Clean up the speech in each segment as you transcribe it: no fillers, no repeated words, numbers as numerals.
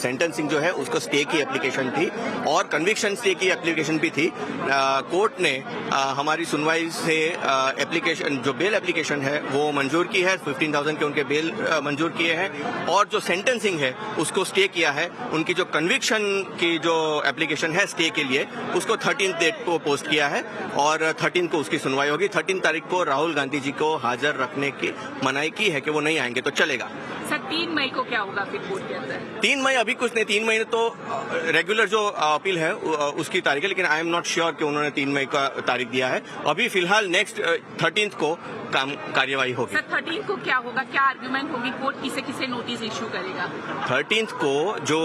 Sentencing जो है उसको स्टे की एप्लीकेशन थी और कन्विक्शन स्टे की एप्लीकेशन भी थी। कोर्ट ने हमारी सुनवाई से एप्लीकेशन जो बेल एप्लीकेशन है वो मंजूर की है। 15,000 के उनके बेल मंजूर किए हैं और जो सेंटेंसिंग है उसको स्टे किया है। उनकी जो कन्विक्शन की जो एप्लीकेशन है स्टे के लिए उसको 13 डेट को पोस्ट किया है और 13 को उसकी सुनवाई होगी। 13 तारीख को राहुल गांधी जी को हाजिर रखने की मनाही की है कि वो नहीं आएंगे तो चलेगा। सर 3 मई को क्या होगा फिर कोर्ट के अंदर? 3 मई अभी कुछ नहीं, 3 मई तो रेगुलर जो अपील है उसकी तारीख है, लेकिन आई एम नॉट श्योर कि उन्होंने 3 मई का तारीख दिया है। अभी फिलहाल नेक्स्ट 13 को कार्यवाही होगी। सर 13 को क्या होगा, क्या आर्ग्यूमेंट होगी, कोर्ट किसे किसे नोटिस इश्यू करेगा? 13 को जो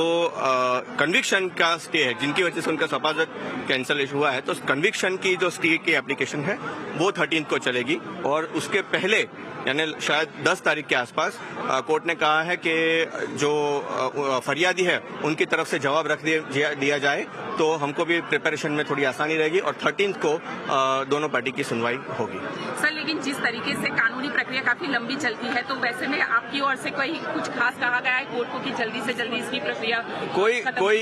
कन्विक्शन का स्टे है जिनकी वजह से उनका सपाजत कैंसिल हुआ है, तो कन्विक्शन की जो स्टे की एप्लीकेशन है वो 13 को चलेगी और उसके पहले यानी शायद 10 तारीख के आसपास कोर्ट ने कहा है कि जो फरियादी है उनकी तरफ से जवाब रख दिया जाए तो हमको भी प्रिपरेशन में थोड़ी आसानी रहेगी और 13 को दोनों पार्टी की सुनवाई होगी। सर लेकिन जिस तरीके से कानूनी प्रक्रिया काफी लंबी चलती है तो वैसे में आपकी ओर से कोई कुछ खास कहा गया है कोर्ट को कि जल्दी से जल्दी इसकी प्रक्रिया कोई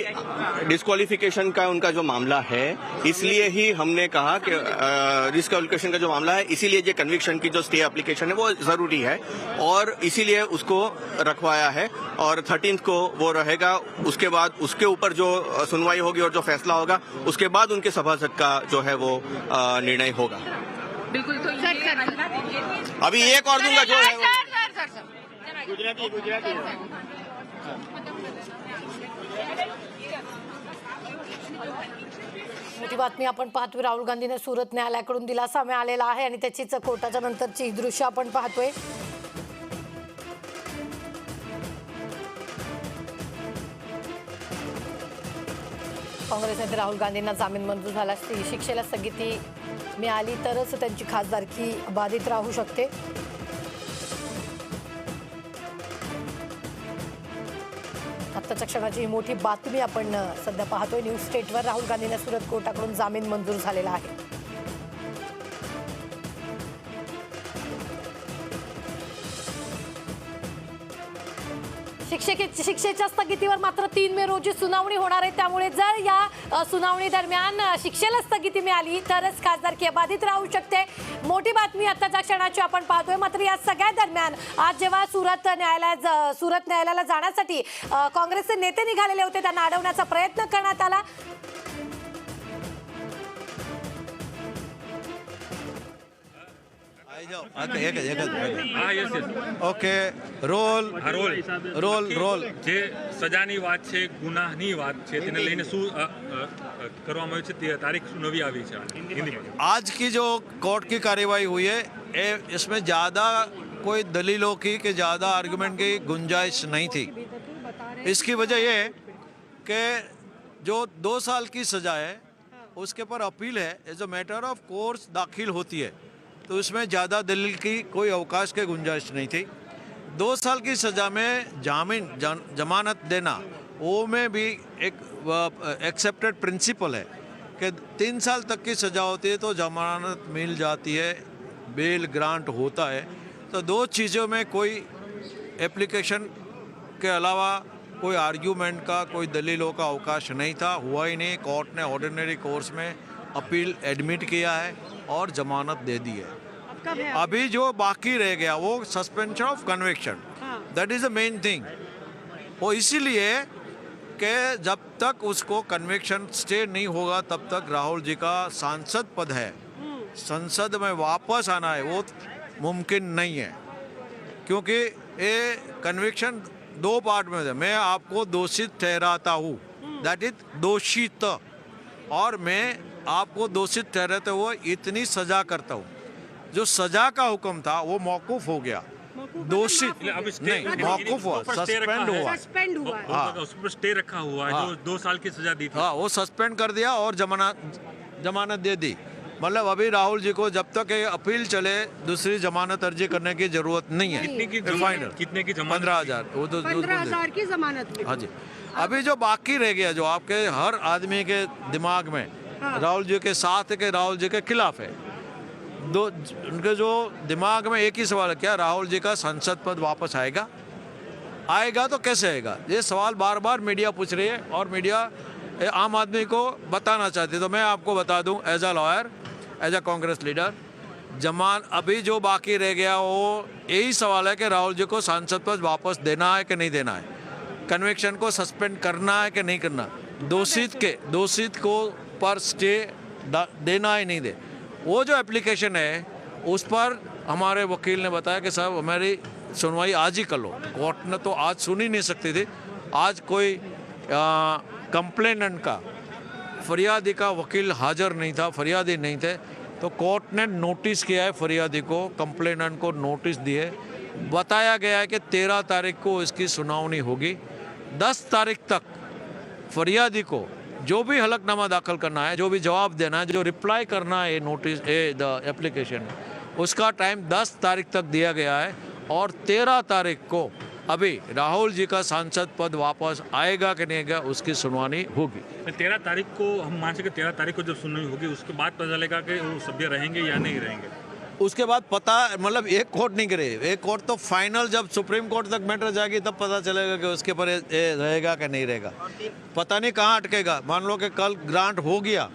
डिस्क्वालिफिकेशन का उनका जो मामला है इसलिए ही हमने कहा कि डिस्क्वालिफिकेशन का जो मामला है इसीलिए जो कन्विक्शन की जो स्टे एप्लीकेशन है वो जरूरी है और इसीलिए उसको रखवाया है और 13 को वो रहेगा। उसके बाद उसके ऊपर जो सुनवाई होगी और जो फैसला होगा उसके बाद उनके सभासद का जो है वो निर्णय होगा। बिल्कुल। तो अभी एक और दूंगा जो है गुजराती मोठी बातमी आपण पाहतोय। राहुल गांधीने सुरत न्यायालयाकडून दिलासा मिळालेला आहे आणि त्याचीच कोर्टाच्या नंतरची दृश्य आपण पाहतोय। काँग्रेस नेते राहुल गांधींना जामीन मंजूर झाला, शिक्षेला स्थगिती मिळाली तरच त्यांची खासदारकी बाधित राहू शकते। आत्ताच्या क्षणाची ही मोठी बातमी आपण सध्या पाहतोय न्यूज स्टेटवर। राहुल गांधींना सुरत कोर्टाकडून जामीन मंजूर झालेला आहे। शिक्षेच्या स्थगितीवर मात्र 3 मे रोजी सुनावणी होणार आहे, त्यामुळे जर या सुनावणी दरम्यान शिक्षेला स्थगिती मिळाली तरच खासदारकी बाधित राहू शकते। मोठी बातमी आत्ताच्या क्षणाची आपण पाहतोय। मात्र या सगळ्या दरम्यान आज जेव्हा सुरत न्यायालयाला जाण्यासाठी काँग्रेसचे नेते निघालेले होते त्यांना अडवण्याचा प्रयत्न करण्यात आला। ओके રોલ જે સજાની વાત છે, ગુનાહની વાત છે, તેને લઈને શું કરવામાં આવ્યું છે, તારીખ નવી આવી છે हिंदी में। आज की जो कोर्ट की कार्यवाही हुई है इसमें ज़्यादा कोई दलीलों की कि ज़्यादा आर्गुमेंट की गुंजाइश नहीं थी। इसकी वजह ये कि जो 2 साल की सज़ा है उसके पर अपील है, as a matter of course दाखिल होती है, तो उसमें ज़्यादा दलील की कोई अवकाश की गुंजाइश नहीं थी। 2 साल की सज़ा में जमानत देना वो में भी एक एक्सेप्टेड प्रिंसिपल है कि 3 साल तक की सज़ा होती है तो जमानत मिल जाती है, बेल ग्रांट होता है। तो 2 चीज़ों में कोई एप्लीकेशन के अलावा कोई आर्ग्यूमेंट का, कोई दलीलों का अवकाश नहीं था, हुआ ही नहीं। कोर्ट ने ऑर्डिनरी कोर्स में अपील एडमिट किया है और जमानत दे दी है। अभी जो बाकी रह गया वो suspension of conviction, that is the main thing. वो इसीलिए कि जब तक उसको कन्विक्शन स्टे नहीं होगा तब तक राहुल जी का सांसद पद है, संसद में वापस आना है वो मुमकिन नहीं है, क्योंकि ये कन्विक्शन 2 पार्ट में है। मैं आपको दोषित ठहराता हूँ, दैट इज दोषित, और मैं आपको दोषित ठहराते हुए इतनी सजा करता हूँ। जो सजा का हुक्म था वो मौकूफ हो गया, दोषित नहीं मौकूफ हुआ, सस्पेंड हुआ। हाँ, उस पर स्टे रखा हुआ है जो 2 साल की सजा दी थी। हाँ, वो सस्पेंड कर दिया और जमानत दे दी। मतलब अभी राहुल जी को जब तक ये अपील चले दूसरी जमानत अर्जी करने की जरूरत नहीं है। कितने की जमानत? 15,000। वो तो 15,000 की जमानत। हाँ जी। अभी जो बाकी रह गया, जो आपके हर आदमी के दिमाग में राहुल जी के साथ है कि राहुल जी के खिलाफ है, उनके जो दिमाग में एक ही सवाल है, क्या राहुल जी का संसद पद वापस आएगा? आएगा तो कैसे आएगा, ये सवाल बार बार मीडिया पूछ रही है और मीडिया आम आदमी को बताना चाहती है। तो मैं आपको बता दूं, as a lawyer, as a Congress leader, अभी जो बाकी रह गया वो यही सवाल है कि राहुल जी को सांसद पद वापस देना है कि नहीं देना है, कन्विक्शन को सस्पेंड करना है कि नहीं करना, दोषित को पर स्टे देना है नहीं दे। वो जो एप्लीकेशन है उस पर हमारे वकील ने बताया कि साहब हमारी सुनवाई आज ही कर लो। कोर्ट ने तो आज सुन ही नहीं सकती थी। आज कोई कंप्लेनेंट का, फरियादी का वकील हाजिर नहीं था, फरियादी नहीं थे, तो कोर्ट ने नोटिस किया है फरियादी को, कंप्लेनेंट को नोटिस दिए। बताया गया है कि 13 तारीख को इसकी सुनवाई होगी। 10 तारीख तक फरियादी को जो भी हलफनामा दाखिल करना है, जो भी जवाब देना है, जो रिप्लाई करना है नोटिस द एप्लीकेशन, उसका टाइम 10 तारीख तक दिया गया है। और 13 तारीख को अभी राहुल जी का सांसद पद वापस आएगा कि नहीं आएगा उसकी सुनवाई होगी। 13 तारीख को हम मान सके 13 तारीख को जब सुनवाई होगी उसके बाद पता चलेगा कि वो सभ्य रहेंगे या नहीं रहेंगे। उसके बाद पता, मतलब एक कोर्ट नहीं करे, एक कोर्ट तो फाइनल जब सुप्रीम कोर्ट तक मैटर जाएगी तब पता चलेगा कि उसके पर रहेगा कि नहीं रहेगा। पता नहीं कहाँ अटकेगा। मान लो कि कल ग्रांट हो गया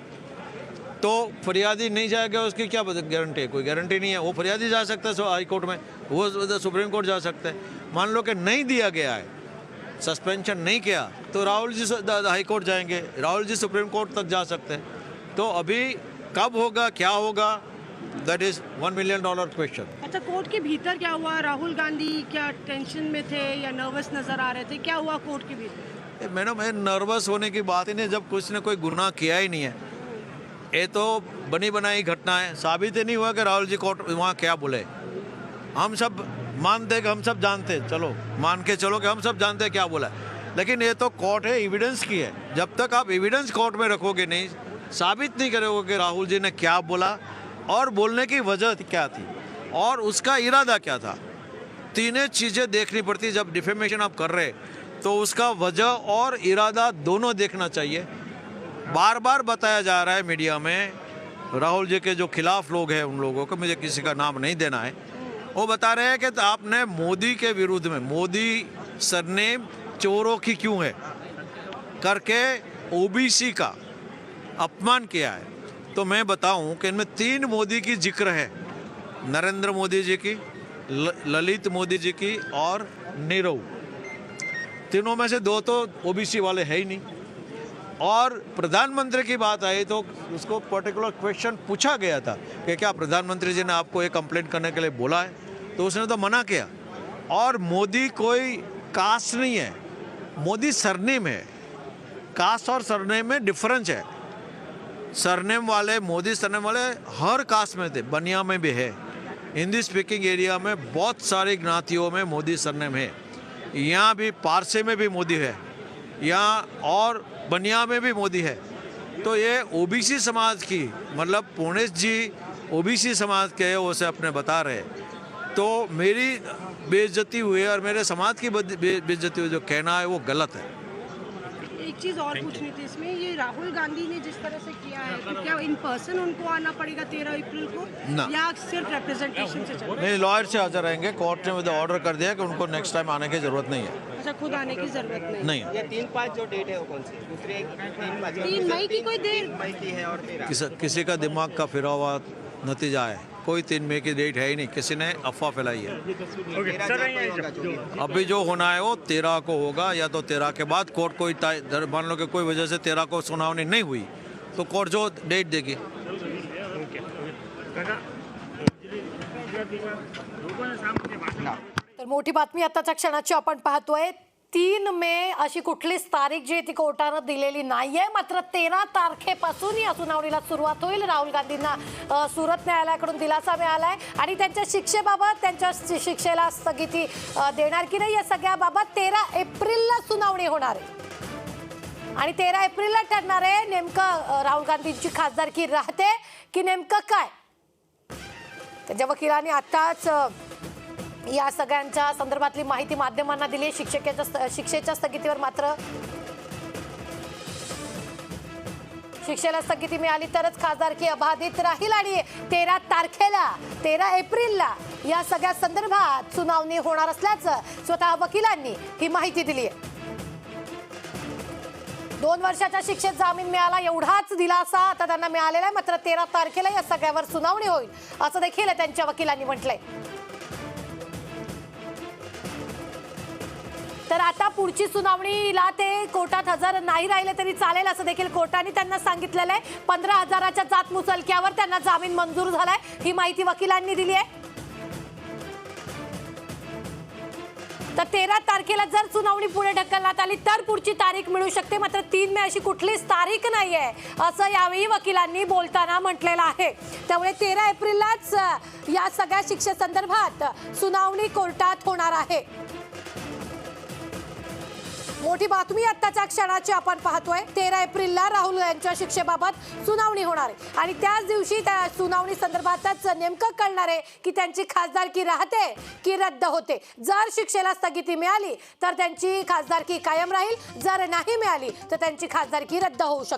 तो फरियादी नहीं जाएगा, उसकी क्या गारंटी है? कोई गारंटी नहीं है। वो फरियादी जा सकता है हाई कोर्ट में, वो सुप्रीम कोर्ट जा सकते हैं। मान लो कि नहीं दिया गया है, सस्पेंशन नहीं किया, तो राहुल जी हाई कोर्ट जाएंगे, राहुल जी सुप्रीम कोर्ट तक जा सकते हैं। तो अभी कब होगा, क्या होगा, दैट इज $1 मिलियन क्वेश्चन। अच्छा, कोर्ट के भीतर क्या हुआ? राहुल गांधी क्या टेंशन में थे या नर्वस नजर आ रहे थे? क्या हुआ कोर्ट के भीतर? मैडम, नर्वस होने की बात ही नहीं, जब कुछ ने कोई गुनाह किया ही नहीं है। ये तो बनी बनाई घटना है। साबित ही नहीं हुआ कि राहुल जी कोर्ट वहाँ क्या बोले। हम सब मानते कि हम सब जानते, चलो मान के चलो कि हम सब जानते क्या बोला, लेकिन ये तो कोर्ट है, एविडेंस की है। जब तक आप एविडेंस कोर्ट में रखोगे नहीं, साबित नहीं करोगे कि राहुल जी ने क्या बोला और बोलने की वजह क्या थी और उसका इरादा क्या था, तीनों चीज़ें देखनी पड़ती। जब डिफेमेशन आप कर रहे तो उसका वजह और इरादा दोनों देखना चाहिए। बार बार बताया जा रहा है मीडिया में, राहुल जी के जो खिलाफ लोग हैं उन लोगों को, मुझे किसी का नाम नहीं देना है, वो बता रहे हैं कि आपने मोदी के विरुद्ध में, मोदी सरनेम चोरों की क्यों है करके ओबीसी का अपमान किया है। तो मैं बताऊं कि इनमें 3 मोदी की जिक्र है, नरेंद्र मोदी जी की, ललित मोदी जी की और नीरव। तीनों में से 2 तो ओबीसी वाले है ही नहीं। और प्रधानमंत्री की बात आई तो उसको पर्टिकुलर क्वेश्चन पूछा गया था कि क्या प्रधानमंत्री जी ने आपको ये कंप्लेंट करने के लिए बोला है, तो उसने तो मना किया। और मोदी कोई कास्ट नहीं है, मोदी सरनेम है। कास्ट और सरनेम में डिफरेंस है। सरनेम वाले, मोदी सरनेम वाले हर कास्ट में थे, बनिया में भी है, हिंदी स्पीकिंग एरिया में बहुत सारी ज्ञातियों में मोदी सरनेम है। यहाँ भी पारसे में भी मोदी है, यहाँ और बनिया में भी मोदी है। तो ये ओबीसी समाज की, मतलब पुणेश जी ओबीसी समाज के वो से अपने बता रहे, तो मेरी बेइज्जती हुई और मेरे समाज की बेइज्जती हुई, जो कहना है वो गलत है। एक चीज और पूछनी थी इसमें, ये राहुल गांधी ने जिस तरह से किया है, तो क्या इन पर्सन उनको आना पड़ेगा 13 अप्रैल को ना, या सिर्फ रिप्रेजेंटेशन से चलेगा? नहीं, लॉयर से हाजिर रहेंगे। कोर्ट ने मुझे ऑर्डर कर दिया कि उनको नेक्स्ट टाइम आने की जरूरत नहीं है। अच्छा, खुद आने की जरूरत नहीं? नहीं। ये 3-5 जो डेट है वो कौन सी? दूसरे 3 मई की कोई देर? 3 मई की है और 13। किसी का दिमाग का फिरा हुआ नतीजा है। कोई 3 मई की डेट है ही नहीं, किसी ने अफवाह फैलाई है। अभी जो होना है वो 13 को होगा, या तो 13 के बाद कोर्ट कोई मान लो कि कोई वजह से 13 को सुनवाई नहीं हुई तो कोर्ट जो डेट देगी। तर मोठी बातमी आताच्या क्षणाची आपण पाहतोय, 3 मे अशी कुठलीच तारीख जी ती कोर्टानं दिलेली नाहीये, मात्र 13 तारखेपासून या सुनावणीला सुरुवात होईल। राहुल गांधींना सुरत न्यायालयाकडून दिलासा मिळालाय आणि त्यांच्या शिक्षेबाबत, त्यांच्या शिक्षेला स्थगिती देणार की नाही या सगळ्याबाबत 13 एप्रिलला सुनावणी होणार आहे आणि 13 एप्रिलला ठरणार आहे नेमकं राहुल गांधींची खासदारकी राहते की नेमकं काय। त्यांच्या वकिलांनी आताच या सगळ्यांच्या संदर्भातली माहिती माध्यमांना दिली। शिक्षेच्या स्थगितीवर मात्र शिक्षेला स्थगिती मिळाली तरच खासदारकी अबाधित राहील आणि 13 एप्रिलला या सगळ्या संदर्भात सुनावणी होणार असल्याचं स्वतः वकिलांनी ही माहिती दिली आहे. 2 वर्षाच्या शिक्षेत जामीन मिळाला एवढाच दिलासा आता त्यांना मिळालेला आहे. मात्र 13 तारखेला या सगळ्यावर सुनावणी होईल असं देखील त्यांच्या वकिलांनी म्हटलंय. तर आता पुढची सुनावणीला ते कोर्टात हजर नाही राहिले तरी चालेल असं देखील कोर्टाने त्यांना सांगितलेलं आहे. 15,000च्या जात मुचलक्यावर त्यांना जामीन मंजूर झालाय ही माहिती वकिलांनी दिली आहे. तर 13 तारखेला जर सुनावणी पुढे ढकलण्यात आली तर पुढची तारीख मिळू शकते. मात्र 3 मे अशी कुठलीच तारीख नाहीये असं यावेळी वकिलांनी बोलताना म्हटलेलं आहे. त्यामुळे 13 एप्रिललाच या सगळ्या शिक्षेसंदर्भात सुनावणी कोर्टात होणार आहे. मोठी बातमी आत्ताच्या क्षणाची आपण पाहतोय. 13 एप्रिलला राहुल यांच्या शिक्षेबाबत सुनावणी होणार आहे आणि त्याच दिवशी त्या सुनावणी संदर्भातच नेमकं कळणार आहे की त्यांची खासदारकी राहते की रद्द होते. जर शिक्षेला स्थगिती मिळाली तर त्यांची खासदारकी कायम राहील, जर नाही मिळाली तर त्यांची खासदारकी रद्द होऊ शकते.